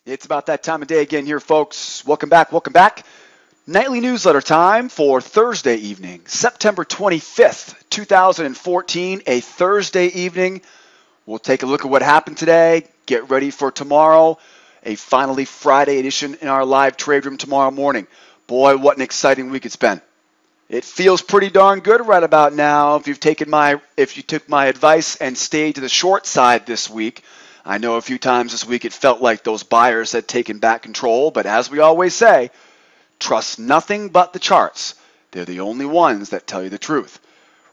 It's about that time of day again here, folks. Welcome back, welcome back. Nightly newsletter time for Thursday evening, September 25th, 2014, a Thursday evening. We'll take a look at what happened today, get ready for tomorrow, a finally Friday edition in our live trade room tomorrow morning. Boy, what an exciting week it's been. It feels pretty darn good right about now if you took my advice and stayed to the short side this week. I know a few times this week it felt like those buyers had taken back control, but as we always say, trust nothing but the charts. They're the only ones that tell you the truth.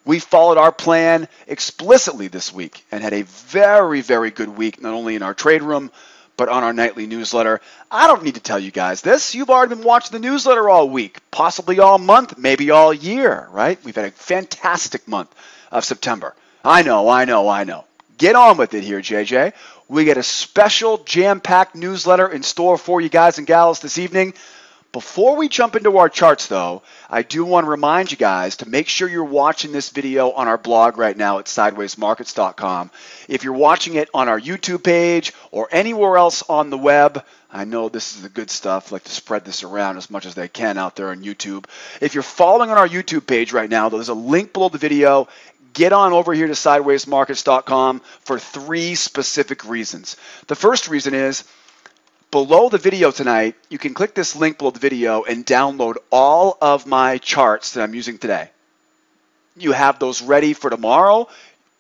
We followed our plan explicitly this week and had a very, very good week, not only in our trade room, but on our nightly newsletter. I don't need to tell you guys this. You've already been watching the newsletter all week, possibly all month, maybe all year, right? We've had a fantastic month of September. I know. Get on with it here, JJ. We get a special jam-packed newsletter in store for you guys and gals this evening. Before we jump into our charts, though, I do want to remind you guys to make sure you're watching this video on our blog right now at sidewaysmarkets.com. If you're watching it on our YouTube page or anywhere else on the web, I know this is the good stuff, like to spread this around as much as they can out there on YouTube. If you're following on our YouTube page right now, there's a link below the video. Get on over here to sidewaysmarkets.com for 3 specific reasons. The first reason is, below the video tonight, you can click this link below the video and download all of my charts that I'm using today. You have those ready for tomorrow,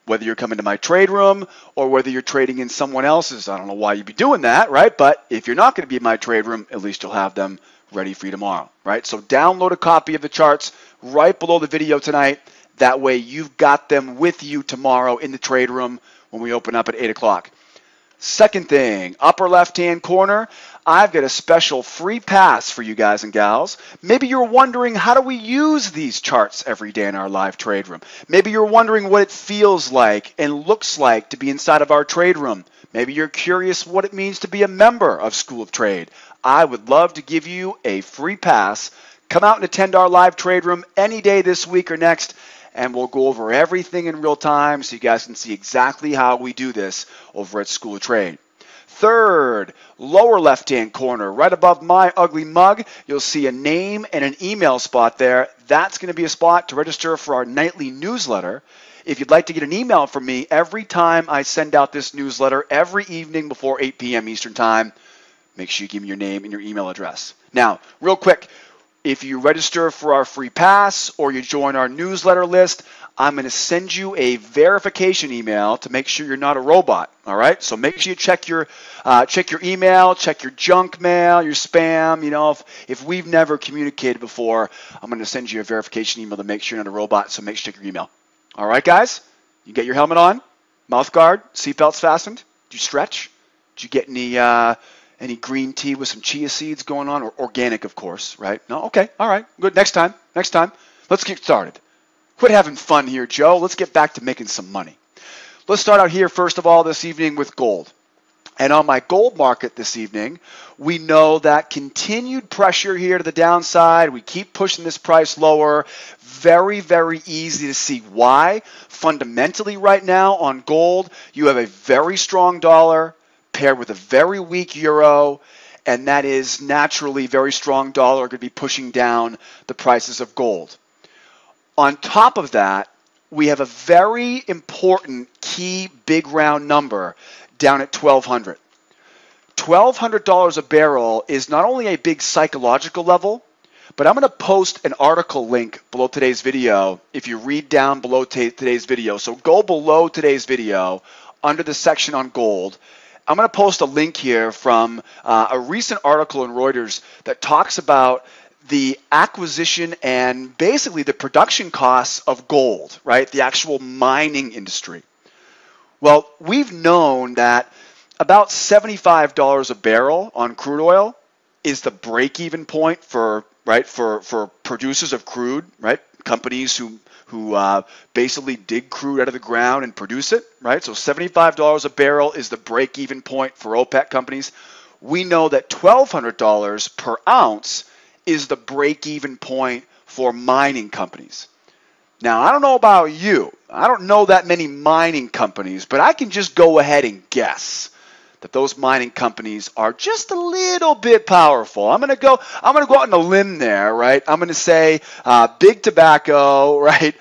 whether you're coming to my trade room or whether you're trading in someone else's. I don't know why you'd be doing that, right? But if you're not going to be in my trade room, at least you'll have them ready for you tomorrow, right? So download a copy of the charts right below the video tonight. That way you've got them with you tomorrow in the trade room when we open up at 8 o'clock. Second thing, upper left-hand corner, I've got a special free pass for you guys and gals. Maybe you're wondering, how do we use these charts every day in our live trade room? Maybe you're wondering what it feels like and looks like to be inside of our trade room. Maybe you're curious what it means to be a member of School of Trade. I would love to give you a free pass. Come out and attend our live trade room any day this week or next, and we'll go over everything in real time so you guys can see exactly how we do this over at School of Trade. Third, lower left-hand corner, right above my ugly mug, you'll see a name and an email spot there. That's going to be a spot to register for our nightly newsletter. If you'd like to get an email from me every time I send out this newsletter every evening before 8 p.m. Eastern Time, make sure you give me your name and your email address. Now, real quick, if you register for our free pass or you join our newsletter list, I'm going to send you a verification email to make sure you're not a robot, all right? So make sure you check your email, check your junk mail, your spam. You know, if we've never communicated before, I'm going to send you a verification email to make sure you're not a robot, so make sure you check your email. All right, guys? You get your helmet on, mouth guard, seatbelts fastened? Did you stretch? Did you get any green tea with some chia seeds going on, or organic, of course, right? No? Okay, all right, good. Next time. Let's get started. Quit having fun here, Joe. Let's get back to making some money. Let's start out here, first of all, this evening with gold. And on my gold market this evening, we know that continued pressure here to the downside. We keep pushing this price lower. Very, very easy to see why. Fundamentally right now on gold, you have a very strong dollar paired with a very weak euro, and that is naturally very strong dollar going to be pushing down the prices of gold. On top of that, we have a very important key big round number down at $1,200. $1,200 a barrel is not only a big psychological level, but I'm going to post an article link below today's video if you read down below today's video. So go below today's video under the section on gold. I'm going to post a link here from a recent article in Reuters that talks about the acquisition and basically the production costs of gold, right? The actual mining industry. Well, we've known that about $75 a barrel on crude oil is the break-even point for producers of crude, right? Companies who basically dig crude out of the ground and produce it, right? So $75 a barrel is the break-even point for OPEC companies. We know that $1,200 per ounce is the break-even point for mining companies. Now, I don't know about you. I don't know that many mining companies, but I can just go ahead and guess that those mining companies are just a little bit powerful. I'm gonna go out on a limb there, right? I'm gonna say big tobacco, right?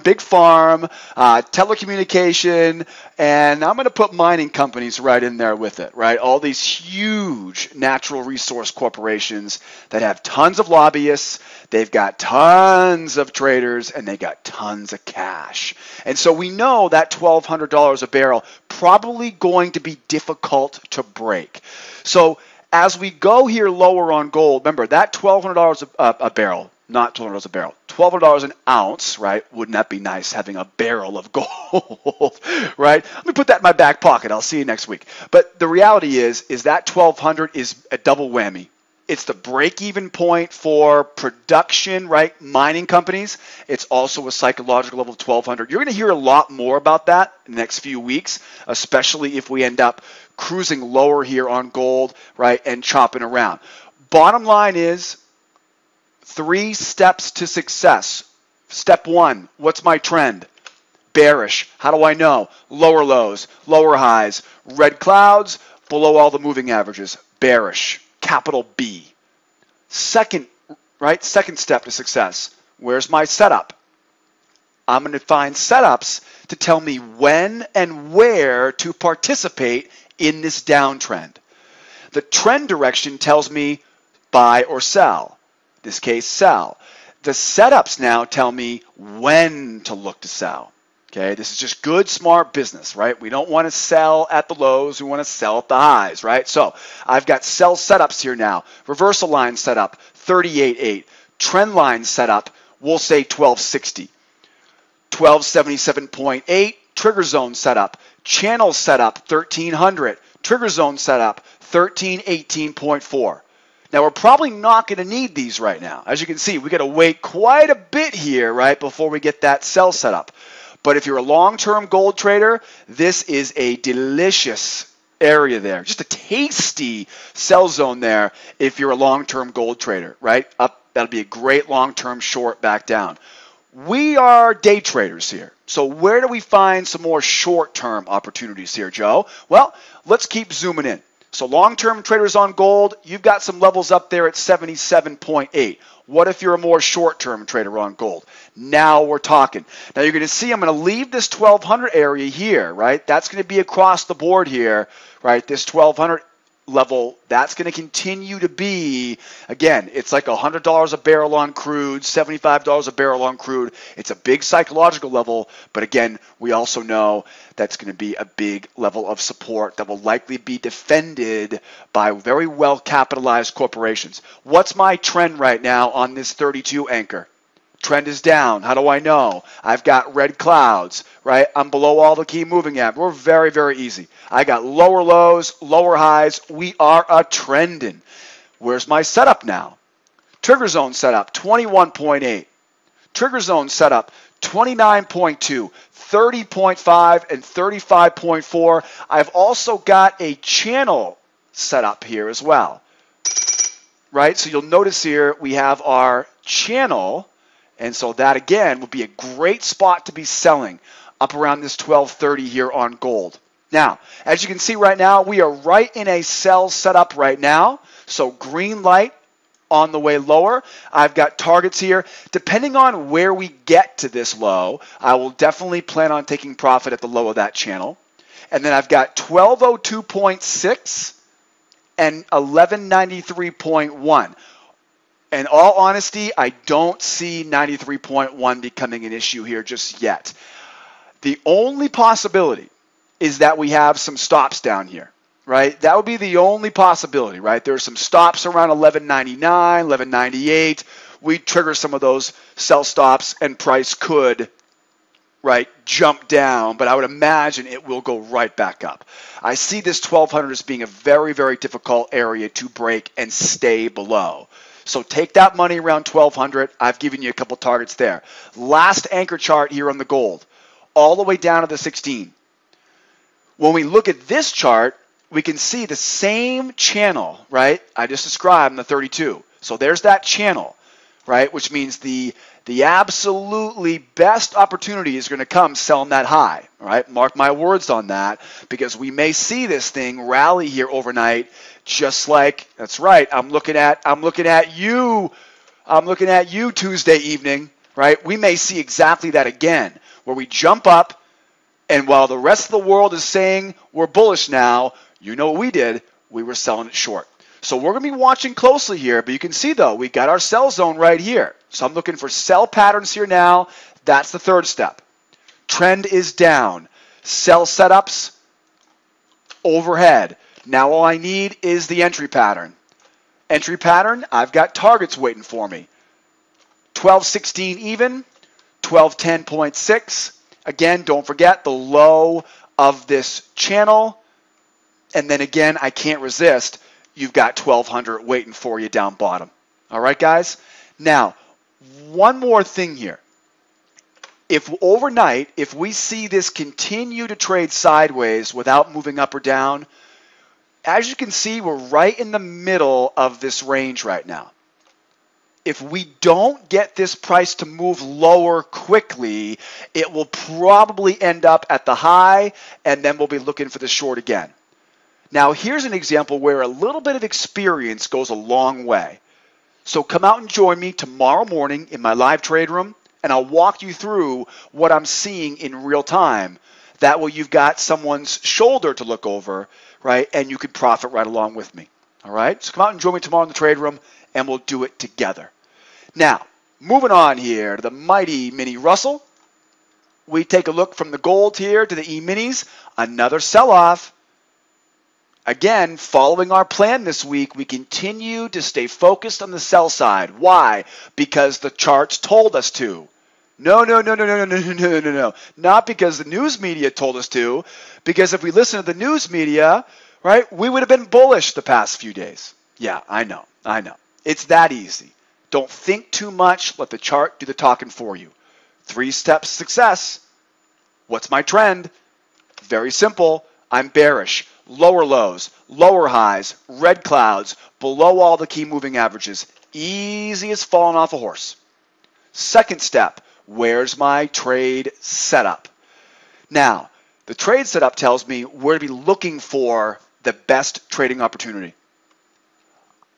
Big farm, telecommunication, and I'm gonna put mining companies right in there with it, right? All these huge natural resource corporations that have tons of lobbyists, they've got tons of traders, and they got tons of cash. And so we know that $1,200 a barrel probably going to be difficult to break. So as we go here lower on gold, remember that $1,200 a barrel, not $1,200 a barrel, $1,200 an ounce, right? Wouldn't that be nice having a barrel of gold, right? Let me put that in my back pocket. I'll see you next week. But the reality is that 1,200 is a double whammy. It's the break-even point for production, right? Mining companies. It's also a psychological level of 1,200. You're going to hear a lot more about that in the next few weeks, especially if we end up cruising lower here on gold, right, and chopping around. Bottom line is 3 steps to success. Step 1, what's my trend? Bearish. How do I know? Lower lows, lower highs, red clouds, below all the moving averages. Bearish. Capital B. Second step to success. Where's my setup? I'm going to find setups to tell me when and where to participate in this downtrend. The trend direction tells me buy or sell. In this case, sell. The setups now tell me when to look to sell. Okay, this is just good, smart business, right? We don't want to sell at the lows. We want to sell at the highs, right? So I've got sell setups here now. Reversal line setup, 38.8. Trend line setup, we'll say 1260. 1277.8. Trigger zone setup. Channel setup, 1300. Trigger zone setup, 1318.4. Now, we're probably not going to need these right now. As you can see, we got to wait quite a bit here, right, before we get that sell setup. But if you're a long-term gold trader, this is a delicious area there. Just a tasty sell zone there if you're a long-term gold trader, right? Up, that'll be a great long-term short back down. We are day traders here. So where do we find some more short-term opportunities here, Joe? Well, let's keep zooming in. So long-term traders on gold, you've got some levels up there at 77.8. What if you're a more short-term trader on gold? Now we're talking. Now you're going to see I'm going to leave this 1,200 area here, right? That's going to be across the board here, right? This 1,200 level, that's going to continue to be, again, it's like $100 a barrel on crude, $75 a barrel on crude. It's a big psychological level, but again, we also know that's going to be a big level of support that will likely be defended by very well capitalized corporations. What's my trend right now on this 32 anchor? Trend is down. How do I know? I've got red clouds, right? I'm below all the key moving averages. We're very, very easy. I got lower lows, lower highs. We are a trending. Where's my setup now? Trigger zone setup, 21.8. Trigger zone setup, 29.2, 30.5, and 35.4. I've also got a channel set up here as well, right? So you'll notice here we have our channel. And so that, again, would be a great spot to be selling up around this 1230 here on gold. Now, as you can see right now, we are right in a sell setup right now. So green light on the way lower. I've got targets here. Depending on where we get to this low, I will definitely plan on taking profit at the low of that channel. And then I've got 1202.6 and 1193.1. In all honesty, I don't see 93.1 becoming an issue here just yet. The only possibility is that we have some stops down here, right? That would be the only possibility, right? There's some stops around 1199, 1198. We trigger some of those sell stops and price could, right, jump down, but I would imagine it will go right back up. I see this 1200 as being a very, very difficult area to break and stay below. So take that money around 1200. I've given you a couple targets there. Last anchor chart here on the gold, all the way down to the 16. When we look at this chart, we can see the same channel, right? I just described in the 32. So there's that channel, right? Which means the the absolutely best opportunity is going to come selling that high. All right, mark my words on that, because we may see this thing rally here overnight, just like, that's right, I'm looking at you Tuesday evening, right? We may see exactly that again, where we jump up, and while the rest of the world is saying we're bullish now, you know what we did? We were selling it short. So we're going to be watching closely here, but you can see, though, we got our sell zone right here. So I'm looking for sell patterns here now. That's the third step. Trend is down. Sell setups, overhead. Now all I need is the entry pattern. Entry pattern, I've got targets waiting for me. 12.16 even, 12.10.6. Again, don't forget the low of this channel. And then again, I can't resist. You've got 1200 waiting for you down bottom. All right, guys? Now, one more thing here. If overnight, if we see this continue to trade sideways without moving up or down, as you can see, we're right in the middle of this range right now. If we don't get this price to move lower quickly, it will probably end up at the high, and then we'll be looking for the short again. Now, here's an example where a little bit of experience goes a long way. So come out and join me tomorrow morning in my live trade room, and I'll walk you through what I'm seeing in real time. That way you've got someone's shoulder to look over, right, and you can profit right along with me. All right? So come out and join me tomorrow in the trade room, and we'll do it together. Now, moving on here to the mighty mini Russell. We take a look from the gold here to the E-minis. Another sell-off. Again, following our plan this week, we continue to stay focused on the sell side. Why? Because the charts told us to. No. Not because the news media told us to. Because if we listen to the news media, right, we would have been bullish the past few days. Yeah, I know. It's that easy. Don't think too much. Let the chart do the talking for you. 3 steps success. What's my trend? Very simple. I'm bearish. Lower lows, lower highs, red clouds, below all the key moving averages. Easy as falling off a horse. Second step, where's my trade setup? Now, the trade setup tells me where to be looking for the best trading opportunity.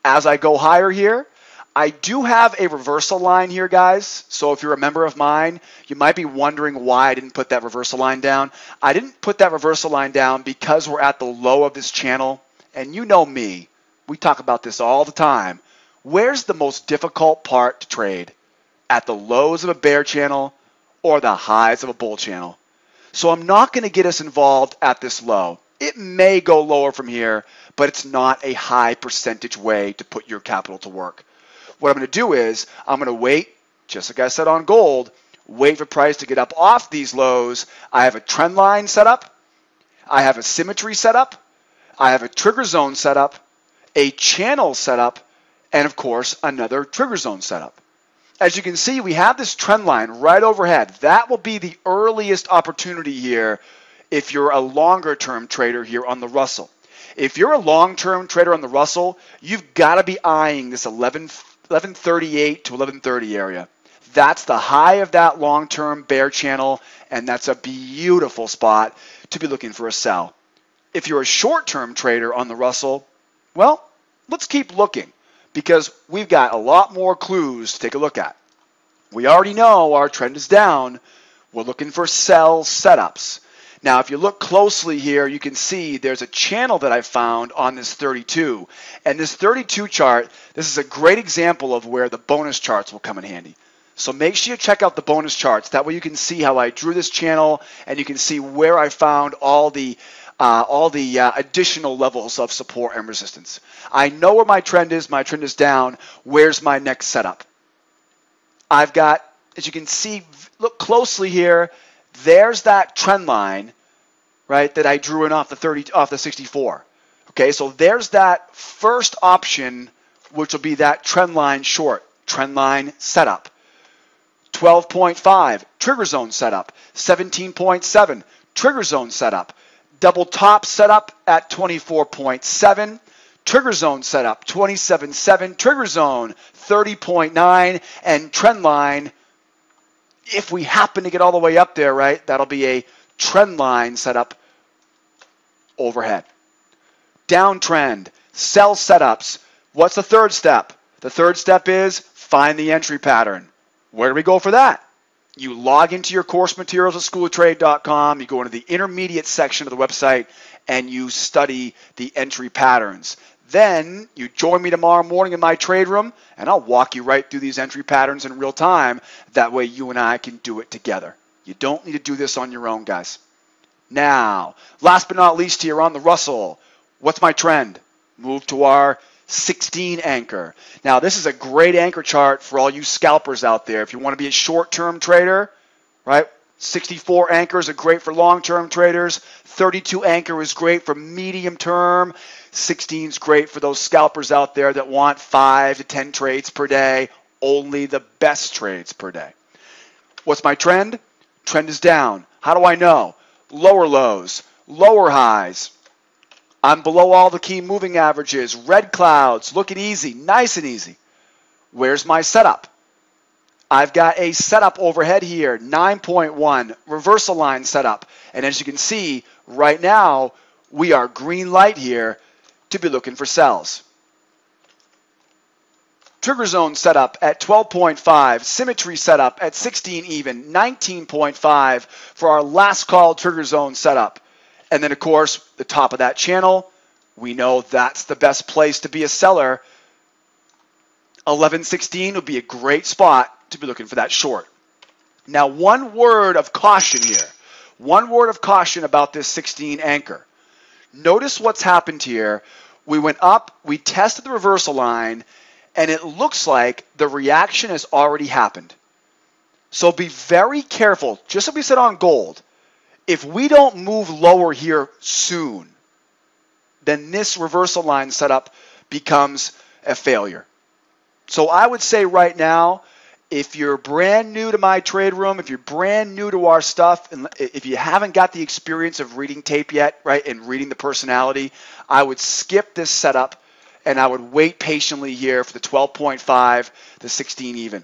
As I go higher here, I do have a reversal line here, guys. So if you're a member of mine, you might be wondering why I didn't put that reversal line down. I didn't put that reversal line down because we're at the low of this channel. And you know me, we talk about this all the time. Where's the most difficult part to trade? At the lows of a bear channel or the highs of a bull channel? So I'm not going to get us involved at this low. It may go lower from here, but it's not a high percentage way to put your capital to work. What I'm going to do is I'm going to wait, just like I said on gold, wait for price to get up off these lows. I have a trend line set up. I have a symmetry set up. I have a trigger zone set up, a channel set up, and of course, another trigger zone set up. As you can see, we have this trend line right overhead. That will be the earliest opportunity here if you're a longer term trader here on the Russell. If you're a long-term trader on the Russell, you've got to be eyeing this 1138 to 1130 area. That's the high of that long-term bear channel, and that's a beautiful spot to be looking for a sell. If you're a short-term trader on the Russell, well, let's keep looking because we've got a lot more clues to take a look at. We already know our trend is down. We're looking for sell setups. Now, if you look closely here, you can see there's a channel that I found on this 32. And this 32 chart, this is a great example of where the bonus charts will come in handy. So make sure you check out the bonus charts. That way you can see how I drew this channel and you can see where I found all the additional levels of support and resistance. I know where my trend is. My trend is down. Where's my next setup? I've got, as you can see, look closely here. There's that trend line, right, that I drew in off the 64. Okay, so there's that first option, which will be that trend line short, trend line setup. 12.5, trigger zone setup. 17.7, trigger zone setup. Double top setup at 24.7. Trigger zone setup, 27.7. Trigger zone, 30.9. And trend line If we happen to get all the way up there, right, that'll be a trend line setup overhead. Downtrend, sell setups. What's the third step? The third step is find the entry pattern. Where do we go for that? You log into your course materials at SchoolOfTrade.com. You go into the intermediate section of the website and you study the entry patterns. Then you join me tomorrow morning in my trade room and I'll walk you right through these entry patterns in real time. That way you and I can do it together. You don't need to do this on your own, guys. Now, last but not least here on the Russell, what's my trend? Move to our 16 anchor. Now, this is a great anchor chart for all you scalpers out there. If you want to be a short-term trader, right? 64 anchor is great for long-term traders. 32 anchor is great for medium-term. 16 is great for those scalpers out there that want 5 to 10 trades per day. Only the best trades per day. What's my trend? Trend is down. How do I know? Lower lows, lower highs. I'm below all the key moving averages. Red clouds, looking easy, nice and easy. Where's my setup? I've got a setup overhead here, 9.1, reversal line setup. And as you can see, right now, we are green light here to be looking for sells. Trigger zone setup at 12.5, symmetry setup at 16 even, 19.5 for our last call trigger zone setup. And then, of course, the top of that channel, we know that's the best place to be a seller. 11.16 would be a great spot to be looking for that short. Now, one word of caution here. One word of caution about this 16 anchor. Notice what's happened here. We went up, we tested the reversal line, and it looks like the reaction has already happened. So be very careful, just like we said on gold. If we don't move lower here soon, then this reversal line setup becomes a failure. So I would say right now, if you're brand new to my trade room, if you're brand new to our stuff, and if you haven't got the experience of reading tape yet, right, and reading the personality, I would skip this setup and I would wait patiently here for the 12.5, the 16 even.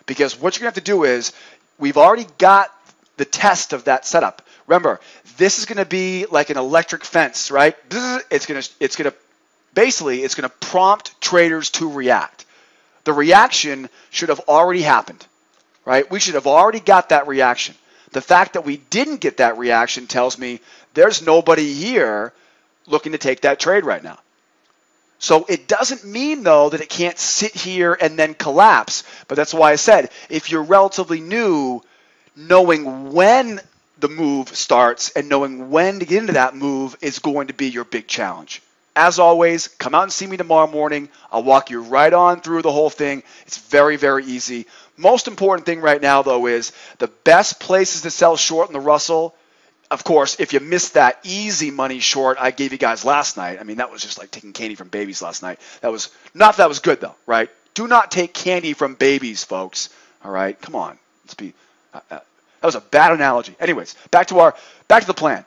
Because what you're going to have to do is, we've already got the test of that setup. Remember, this is going to be like an electric fence, right? It's going to prompt traders to react. The reaction should have already happened, right? We should have already got that reaction. The fact that we didn't get that reaction tells me there's nobody here looking to take that trade right now. So it doesn't mean, though, that it can't sit here and then collapse. But that's why I said, if you're relatively new, knowing when the move starts and knowing when to get into that move is going to be your big challenge. As always, come out and see me tomorrow morning. I'll walk you right on through the whole thing. It's very, very easy. Most important thing right now, though, is the best places to sell short in the Russell. Of course, if you missed that easy money short I gave you guys last night, I mean, that was just like taking candy from babies last night. That was good, though, right? Do not take candy from babies, folks. All right? Come on. Let's be... that was a bad analogy. Anyways, back to the plan.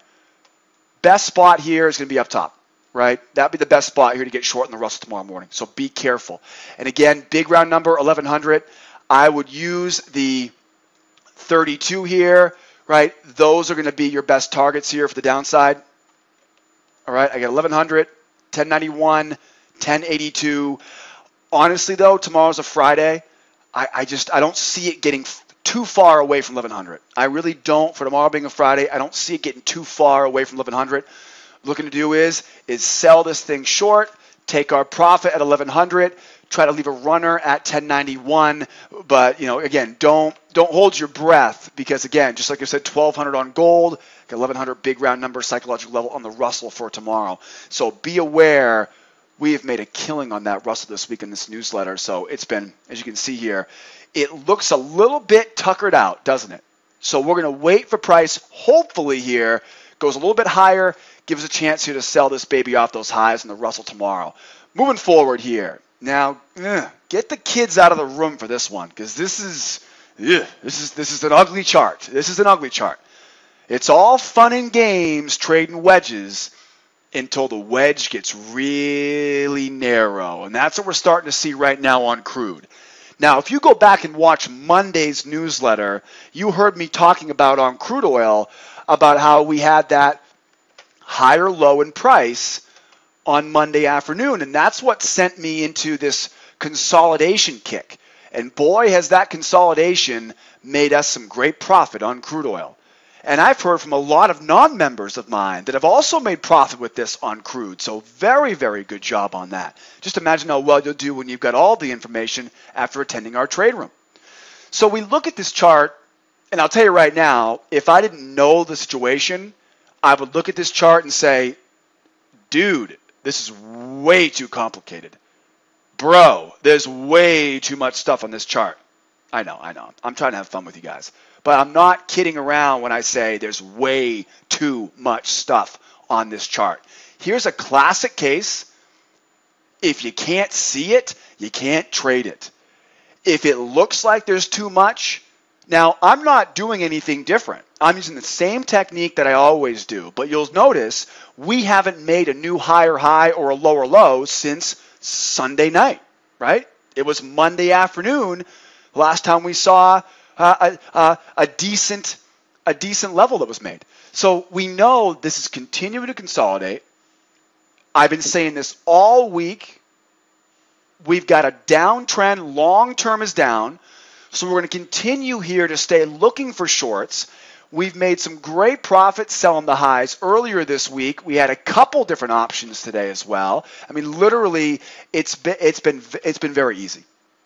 Best spot here is going to be up top, right? That'd be the best spot here to get short in the Russell tomorrow morning. So be careful. And again, big round number, 1100. I would use the 32 here, right? Those are going to be your best targets here for the downside. All right, I got 1100, 1091, 1082. Honestly, though, tomorrow's a Friday. I don't see it getting too far away from 1100. I really don't. For tomorrow being a Friday, I don't see it getting too far away from 1100. Looking to do is sell this thing short, take our profit at 1100, try to leave a runner at 1091. But again, don't hold your breath because again, just like I said, 1200 on gold, got 1100 big round number psychological level on the Russell for tomorrow. So be aware. We have made a killing on that Russell this week in this newsletter. So it's been, as you can see here, it looks a little bit tuckered out, doesn't it? So we're going to wait for price, hopefully here, goes a little bit higher, gives a chance here to sell this baby off those highs in the Russell tomorrow. Moving forward here. Now, get the kids out of the room for this one because this is an ugly chart. This is an ugly chart. It's all fun and games trading wedges until the wedge gets really narrow. And that's what we're starting to see right now on crude. Now, if you go back and watch Monday's newsletter, you heard me talking about on crude oil about how we had that higher low in price on Monday afternoon, and that's what sent me into this consolidation kick. And boy, has that consolidation made us some great profit on crude oil. And I've heard from a lot of non-members of mine that have also made profit with this on crude. So very, very good job on that. Just imagine how well you'll do when you've got all the information after attending our trade room. So we look at this chart, and I'll tell you right now, if I didn't know the situation, I would look at this chart and say, dude, this is way too complicated. Bro, there's way too much stuff on this chart. I know. I'm trying to have fun with you guys. But I'm not kidding around when I say there's way too much stuff on this chart. Here's a classic case. If you can't see it, you can't trade it. If it looks like there's too much, now I'm not doing anything different. I'm using the same technique that I always do. But you'll notice we haven't made a new higher high or a lower low since Sunday night, right? It was Monday afternoon last time we saw a decent level that was made. So we know this is continuing to consolidate. I've been saying this all week. We've got a downtrend. Long term is down. So we're going to continue here to stay looking for shorts. We've made some great profits selling the highs earlier this week. We had a couple different options today as well. I mean, literally, it's been very easy.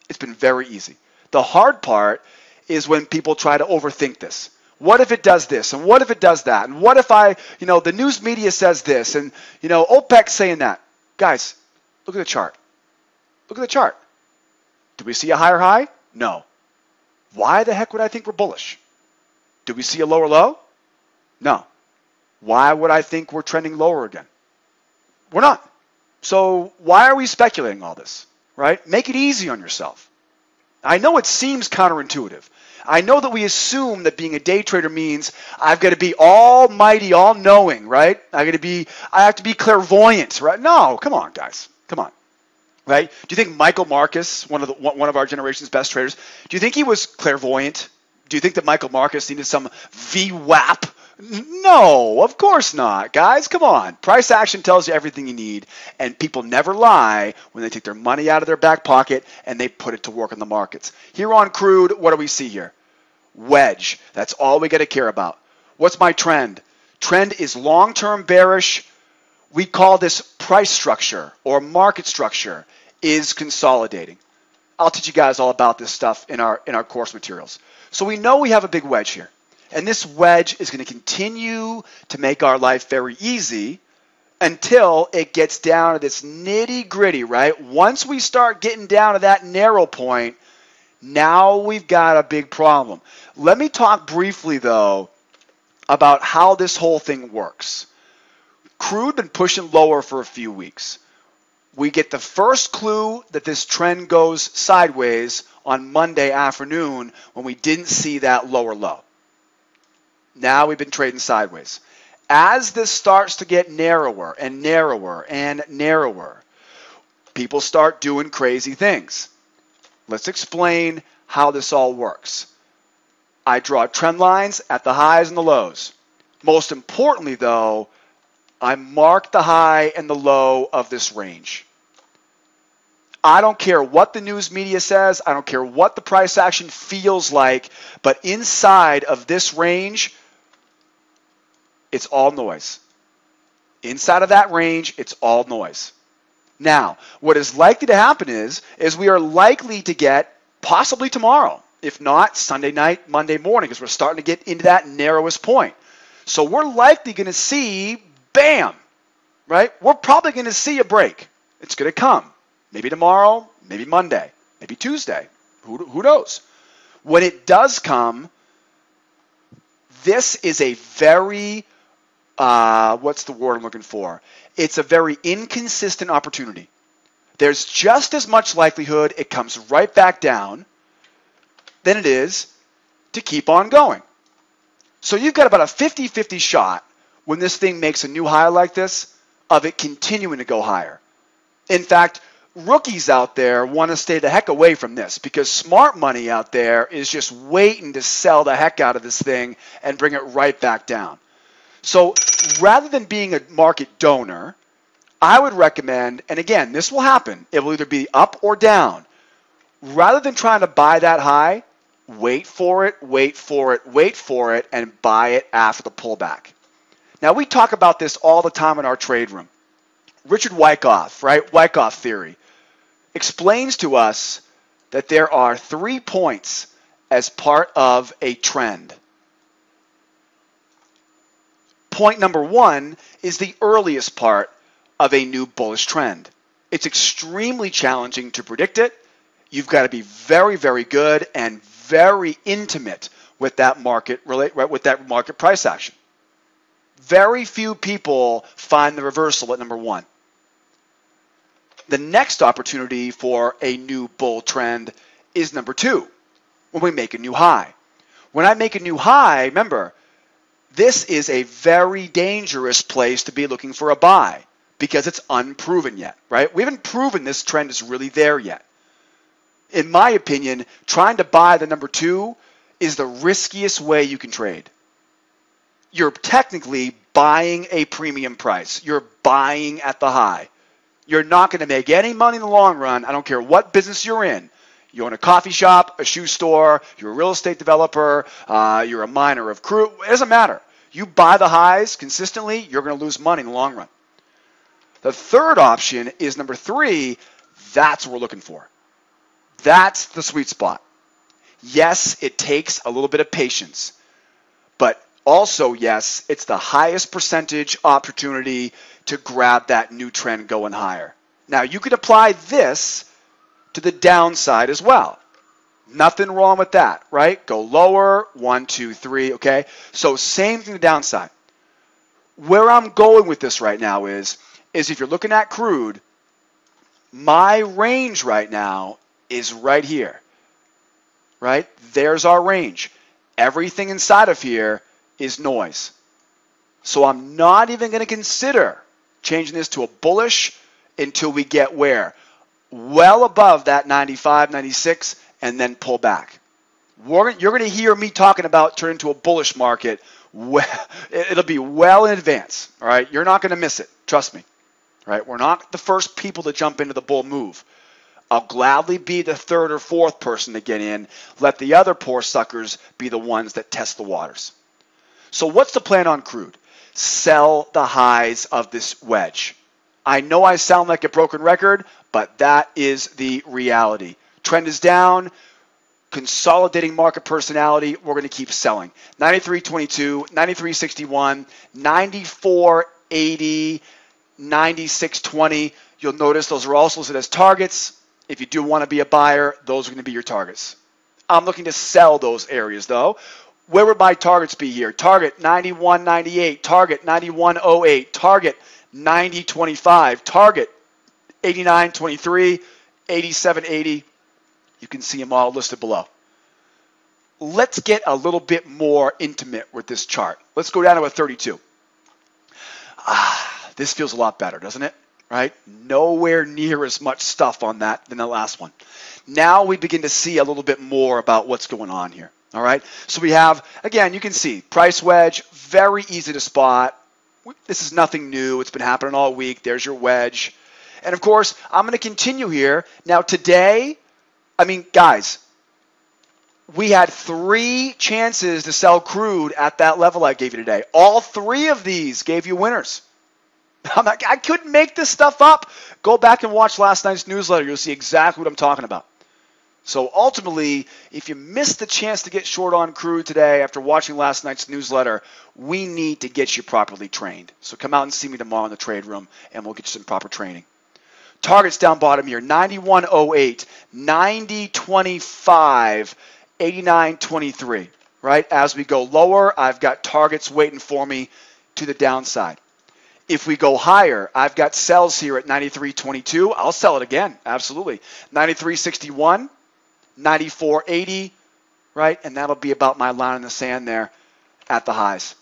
It's been very easy. The hard part is when people try to overthink this. What if it does this? And what if it does that? And what if the news media says this? And, OPEC's saying that. Guys, look at the chart. Look at the chart. Do we see a higher high? No. Why the heck would I think we're bullish? Do we see a lower low? No. Why would I think we're trending lower again? We're not. So why are we speculating all this, right? Make it easy on yourself. I know it seems counterintuitive. I know that we assume that being a day trader means I've got to be almighty, all-knowing, right? I have to be clairvoyant, right? No, come on, guys. Come on. Right? Do you think Michael Marcus, one of our generation's best traders, do you think he was clairvoyant? Do you think that Michael Marcus needed some VWAP? No, of course not, guys. Come on. Price action tells you everything you need, and people never lie when they take their money out of their back pocket and they put it to work in the markets. Here on crude, what do we see here? Wedge. That's all we got to care about. What's my trend? Trend is long-term bearish. We call this price structure or market structure is consolidating. I'll teach you guys all about this stuff in our course materials. So we know we have a big wedge here. And this wedge is going to continue to make our life very easy until it gets down to this nitty-gritty, right? Once we start getting down to that narrow point, now we've got a big problem. Let me talk briefly, though, about how this whole thing works. Crude been pushing lower for a few weeks. We get the first clue that this trend goes sideways on Monday afternoon when we didn't see that lower low. Now we've been trading sideways. As this starts to get narrower and narrower and narrower, people start doing crazy things. Let's explain how this all works. I draw trend lines at the highs and the lows. Most importantly, though, I mark the high and the low of this range. I don't care what the news media says. I don't care what the price action feels like. But inside of this range, it's all noise. Inside of that range, it's all noise. Now, what is likely to happen is we are likely to get, possibly tomorrow, if not Sunday night, Monday morning, because we're starting to get into that narrowest point. So we're likely going to see, bam, right? We're probably going to see a break. It's going to come. Maybe tomorrow, maybe Monday, maybe Tuesday. Who knows? When it does come, this is a very, what's the word I'm looking for? It's a very inconsistent opportunity. There's just as much likelihood it comes right back down than it is to keep on going. So you've got about a 50-50 shot when this thing makes a new high like this of it continuing to go higher. In fact, rookies out there want to stay the heck away from this because smart money out there is just waiting to sell the heck out of this thing and bring it right back down. So rather than being a market donor, I would recommend, and again, this will happen, it will either be up or down. Rather than trying to buy that high, wait for it, wait for it, wait for it, and buy it after the pullback. Now, we talk about this all the time in our trade room. Richard Wyckoff, right? Wyckoff theory explains to us that there are 3 points as part of a trend. Point number 1 is the earliest part of a new bullish trend. It's extremely challenging to predict it. You've got to be very, very good and very intimate with that market price action. Very few people find the reversal at number 1. The next opportunity for a new bull trend is number 2, when we make a new high. When I make a new high, remember, this is a very dangerous place to be looking for a buy because it's unproven yet, right? We haven't proven this trend is really there yet. In my opinion, trying to buy the number 2 is the riskiest way you can trade. You're technically buying a premium price. You're buying at the high. You're not going to make any money in the long run. I don't care what business you're in. You own a coffee shop, a shoe store, you're a real estate developer, you're a miner of crude. It doesn't matter. You buy the highs consistently, you're going to lose money in the long run. The third option is number 3. That's what we're looking for. That's the sweet spot. Yes, it takes a little bit of patience, but also, yes, it's the highest percentage opportunity to grab that new trend going higher. Now, you could apply this to the downside as well. Nothing wrong with that, right? Go lower, 1, 2, 3, okay? So same thing to the downside. Where I'm going with this right now is if you're looking at crude, my range right now is right here, right? There's our range. Everything inside of here is noise. So I'm not even going to consider changing this to a bullish until we get where? Well above that 95, 96, and then pull back. You're going to hear me talking about turning to a bullish market. It'll be well in advance, all right? You're not going to miss it. Trust me, all right? We're not the first people to jump into the bull move. I'll gladly be the 3rd or 4th person to get in. Let the other poor suckers be the ones that test the waters. So what's the plan on crude? Sell the highs of this wedge. I know I sound like a broken record, but that is the reality. Trend is down. Consolidating market personality, we're going to keep selling. 93.22, 93.61, 94.80, 96.20. You'll notice those are also listed as targets. If you do want to be a buyer, those are going to be your targets. I'm looking to sell those areas, though. Where would my targets be here? Target 91.98, target 91.08, target 90.25, target 89.23, 87.80. You can see them all listed below. Let's get a little bit more intimate with this chart. Let's go down to a 32. This feels a lot better, doesn't it? Right? Nowhere near as much stuff on that than the last one. Now we begin to see a little bit more about what's going on here. All right? So we have, again, you can see price wedge, very easy to spot. This is nothing new. It's been happening all week. There's your wedge. And of course, I'm going to continue here. Now today, guys, we had 3 chances to sell crude at that level I gave you today. All 3 of these gave you winners. I couldn't make this stuff up. Go back and watch last night's newsletter. You'll see exactly what I'm talking about. So ultimately, if you missed the chance to get short on crude today after watching last night's newsletter, we need to get you properly trained. So come out and see me tomorrow in the trade room, and we'll get you some proper training. Targets down bottom here, 91.08, 90.25, 89.23, right? As we go lower, I've got targets waiting for me to the downside. If we go higher, I've got sells here at 93.22. I'll sell it again, absolutely. 93.61, 94.80, right? And that'll be about my line in the sand there at the highs.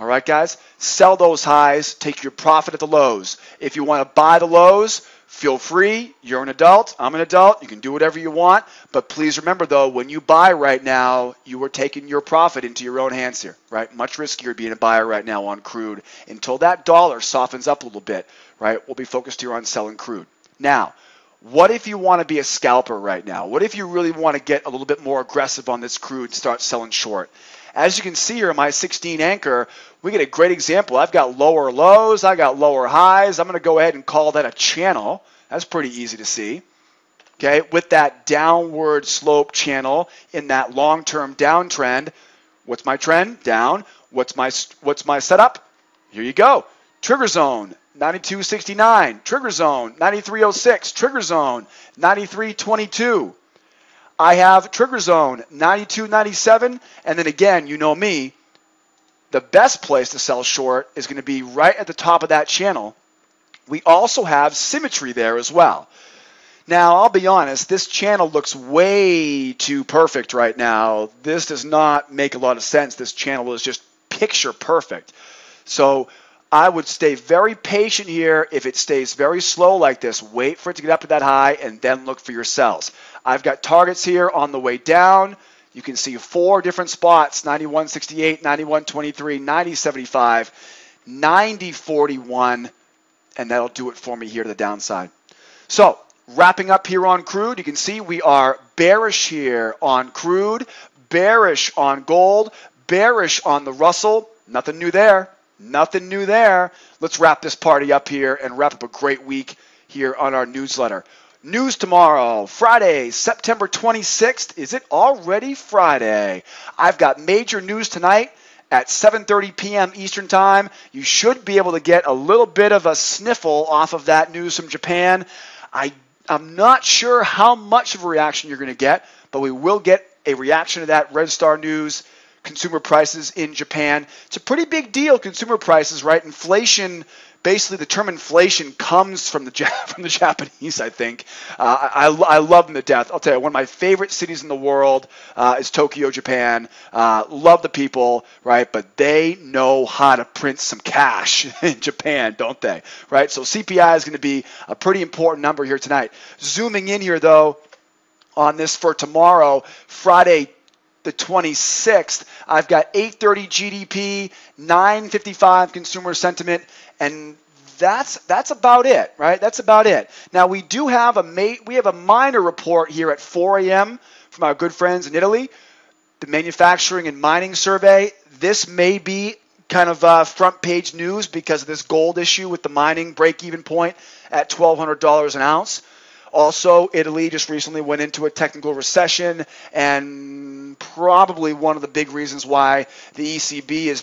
All right, guys? Sell those highs. Take your profit at the lows. If you want to buy the lows, Feel free. You're an adult. I'm an adult. You can do whatever you want. But please remember, though, when you buy right now, you are taking your profit into your own hands here, right? Much riskier being a buyer right now on crude. Until that dollar softens up a little bit, right, we'll be focused here on selling crude. Now, what if you want to be a scalper right now? What if you really want to get a little bit more aggressive on this crude and start selling short? As you can see here in my 16 anchor, we get a great example. I've got lower lows, I got lower highs. I'm going to go ahead and call that a channel. That's pretty easy to see. Okay, with that downward slope channel in that long-term downtrend. What's my trend? Down. What's my setup? Here you go. Trigger zone 92.69. Trigger zone 93.06. Trigger zone 93.22. I have trigger zone 92.97, and then again, you know me, the best place to sell short is going to be right at the top of that channel. We also have symmetry there as well. Now, I'll be honest, this channel looks way too perfect right now. This does not make a lot of sense. This channel is just picture perfect. So I would stay very patient here. If it stays very slow like this, wait for it to get up to that high and then look for your sells. I've got targets here on the way down. You can see 4 different spots, 91.68, 91.23, 90.75, 90.41, and that'll do it for me here to the downside. So wrapping up here on crude, you can see we are bearish here on crude, bearish on gold, bearish on the Russell. Nothing new there. Nothing new there. Let's wrap this party up here and wrap up a great week here on our newsletter. News tomorrow, Friday, September 26th. Is it already Friday? I've got major news tonight at 7:30 p.m. Eastern Time. You should be able to get a little bit of a sniffle off of that news from Japan. I'm not sure how much of a reaction you're going to get, but we will get a reaction to that Red Star news. Consumer prices in Japan. It's a pretty big deal, consumer prices, right? Inflation, basically the term inflation comes from the Japanese, I think. I love them to death. I'll tell you, one of my favorite cities in the world is Tokyo, Japan. Love the people, right? But they know how to print some cash in Japan, don't they? Right? So CPI is going to be a pretty important number here tonight. Zooming in here, though, on this for tomorrow, Friday, the 26th, I've got 8:30 GDP, 9:55 consumer sentiment, and that's about it, right? That's about it. Now we do have a minor report here at 4 a.m. from our good friends in Italy, the manufacturing and mining survey. This may be kind of front page news because of this gold issue with the mining break-even point at $1,200 an ounce. Also, Italy just recently went into a technical recession, and probably one of the big reasons why the ECB is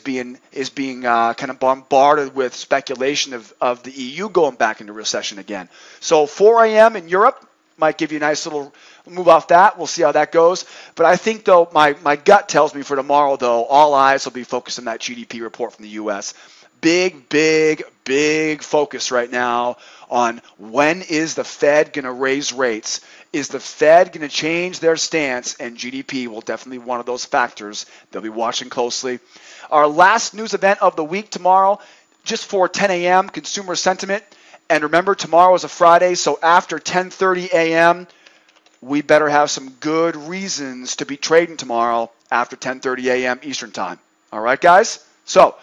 being kind of bombarded with speculation of the EU going back into recession again. So 4 a.m. in Europe might give you a nice little move off that. We'll see how that goes. But I think, though, my gut tells me for tomorrow, though, all eyes will be focused on that GDP report from the U.S. Big focus right now on when is the Fed going to raise rates. Is the Fed going to change their stance? And GDP will definitely be one of those factors they'll be watching closely. Our last news event of the week tomorrow, just for 10 a.m., consumer sentiment. And remember, tomorrow is a Friday, so after 10:30 a.m., we better have some good reasons to be trading tomorrow after 10:30 a.m. Eastern Time. All right, guys? So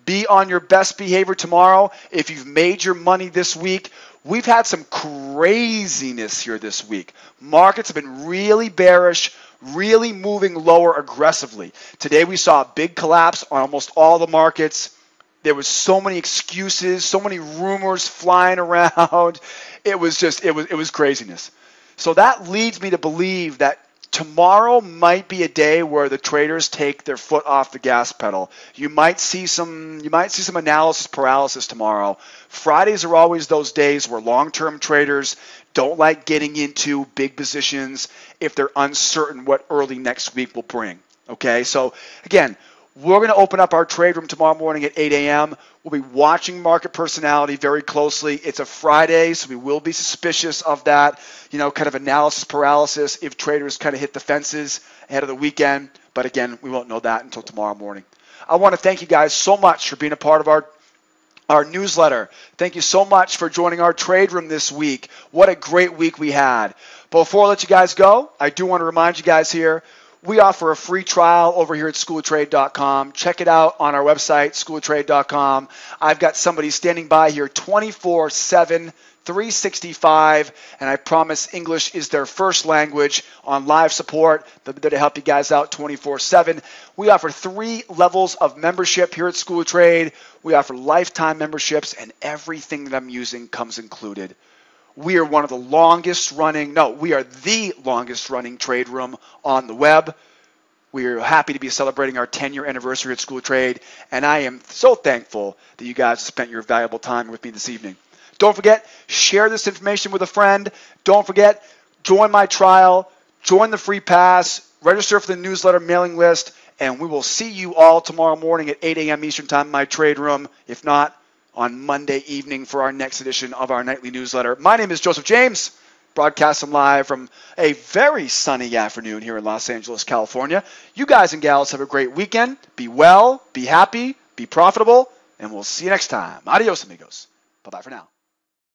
be on your best behavior tomorrow. If you've made your money this week, we've had some craziness here this week. Markets have been really bearish, really moving lower aggressively. Today we saw a big collapse on almost all the markets. There was so many excuses, so many rumors flying around. It was craziness. So that leads me to believe that tomorrow might be a day where the traders take their foot off the gas pedal. You might see some analysis paralysis tomorrow. Fridays are always those days where long-term traders don't like getting into big positions if they're uncertain what early next week will bring. Okay, so again, we're going to open up our trade room tomorrow morning at 8 a.m. We'll be watching market personality very closely. It's a Friday, so we will be suspicious of that, kind of analysis paralysis if traders kind of hit the fences ahead of the weekend. But again, we won't know that until tomorrow morning. I want to thank you guys so much for being a part of our newsletter. Thank you so much for joining our trade room this week. What a great week we had. But before I let you guys go, I do want to remind you guys here, we offer a free trial over here at SchoolOfTrade.com. Check it out on our website, SchoolOfTrade.com. I've got somebody standing by here 24/7, 365, and I promise English is their first language on live support. They'll be there to help you guys out 24/7. We offer 3 levels of membership here at School of Trade. We offer lifetime memberships, and everything that I'm using comes included. We are the longest running trade room on the web. We are happy to be celebrating our 10-year anniversary at School of Trade, and I am so thankful that you guys spent your valuable time with me this evening. Don't forget, share this information with a friend. Don't forget, join my trial, join the free pass, register for the newsletter mailing list, and we will see you all tomorrow morning at 8 a.m. Eastern Time in my trade room. If not, on Monday evening for our next edition of our nightly newsletter. My name is Joseph James, broadcasting live from a very sunny afternoon here in Los Angeles, California. You guys and gals have a great weekend. Be well, be happy, be profitable, and we'll see you next time. Adios, amigos. Bye-bye for now.